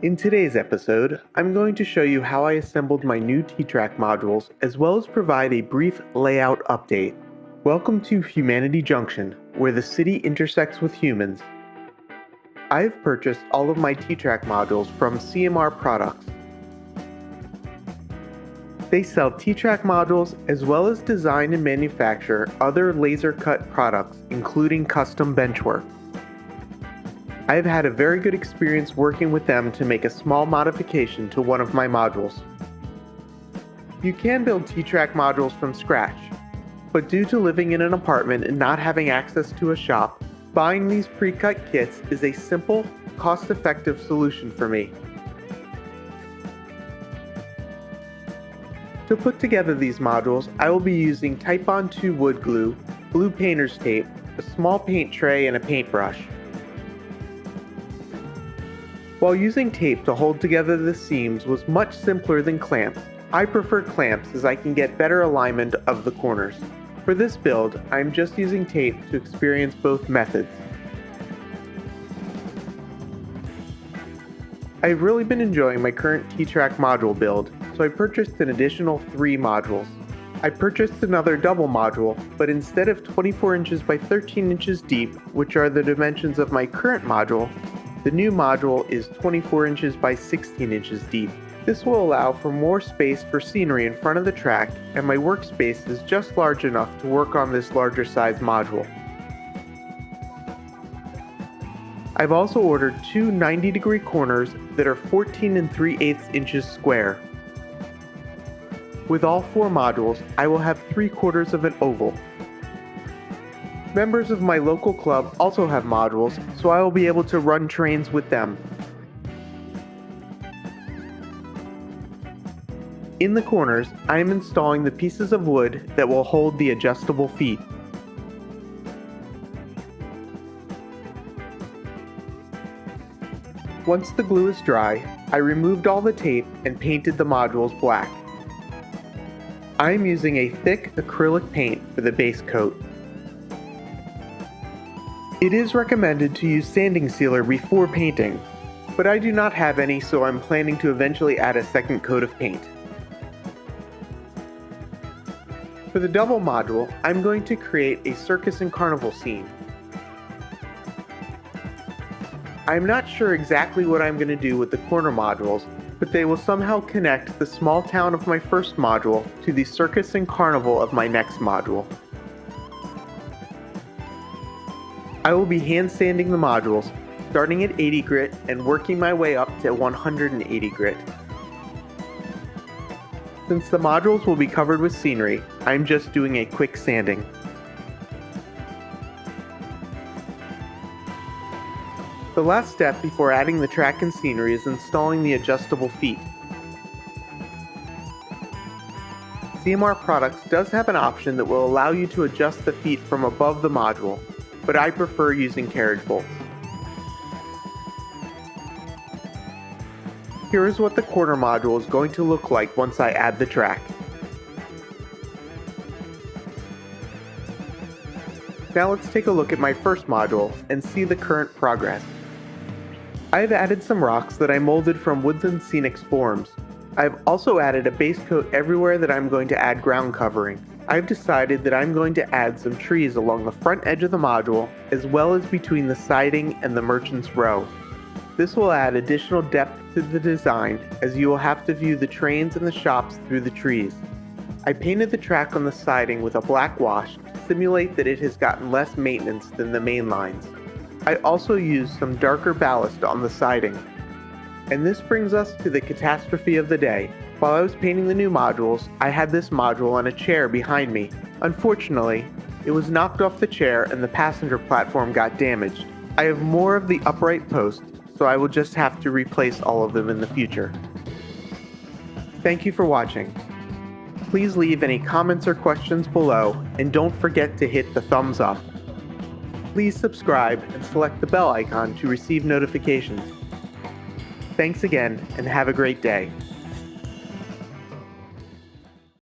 In today's episode, I'm going to show you how I assembled my new T-Trak modules as well as provide a brief layout update. Welcome to Humanity Junction, where the city intersects with humans. I've purchased all of my T-Trak modules from CMR Products. They sell T-Trak modules as well as design and manufacture other laser-cut products, including custom benchwork. I have had a very good experience working with them to make a small modification to one of my modules. You can build T-Trak modules from scratch, but due to living in an apartment and not having access to a shop, buying these pre-cut kits is a simple, cost-effective solution for me. To put together these modules, I will be using Type-On 2 wood glue, blue painter's tape, a small paint tray, and a paintbrush. While using tape to hold together the seams was much simpler than clamps, I prefer clamps as I can get better alignment of the corners. For this build, I am just using tape to experience both methods. I've really been enjoying my current T-Trak module build, so I purchased an additional 3 modules. I purchased another double module, but instead of 24 inches by 13 inches deep, which are the dimensions of my current module, the new module is 24 inches by 16 inches deep. This will allow for more space for scenery in front of the track, and my workspace is just large enough to work on this larger size module. I've also ordered 2 90-degree corners that are 14 3/8 inches square. With all 4 modules, I will have 3/4 of an oval. Members of my local club also have modules, so I will be able to run trains with them. In the corners, I am installing the pieces of wood that will hold the adjustable feet. Once the glue is dry, I removed all the tape and painted the modules black. I am using a thick acrylic paint for the base coat. It is recommended to use sanding sealer before painting, but I do not have any, so I'm planning to eventually add a second coat of paint. For the double module, I'm going to create a circus and carnival scene. I'm not sure exactly what I'm going to do with the corner modules, but they will somehow connect the small town of my first module to the circus and carnival of my next module. I will be hand sanding the modules, starting at 80 grit and working my way up to 180 grit. Since the modules will be covered with scenery, I'm just doing a quick sanding. The last step before adding the track and scenery is installing the adjustable feet. CMR Products does have an option that will allow you to adjust the feet from above the module, but I prefer using carriage bolts. Here is what the corner module is going to look like once I add the track. Now let's take a look at my first module and see the current progress. I've added some rocks that I molded from Woodland Scenics forms. I've also added a base coat everywhere that I'm going to add ground covering. I've decided that I'm going to add some trees along the front edge of the module, as well as between the siding and the merchant's row. This will add additional depth to the design, as you will have to view the trains and the shops through the trees. I painted the track on the siding with a black wash to simulate that it has gotten less maintenance than the main lines. I also used some darker ballast on the siding. And this brings us to the catastrophe of the day. While I was painting the new modules, I had this module on a chair behind me. Unfortunately, it was knocked off the chair and the passenger platform got damaged. I have more of the upright posts, so I will just have to replace all of them in the future. Thank you for watching. Please leave any comments or questions below, and don't forget to hit the thumbs up. Please subscribe and select the bell icon to receive notifications. Thanks again, and have a great day.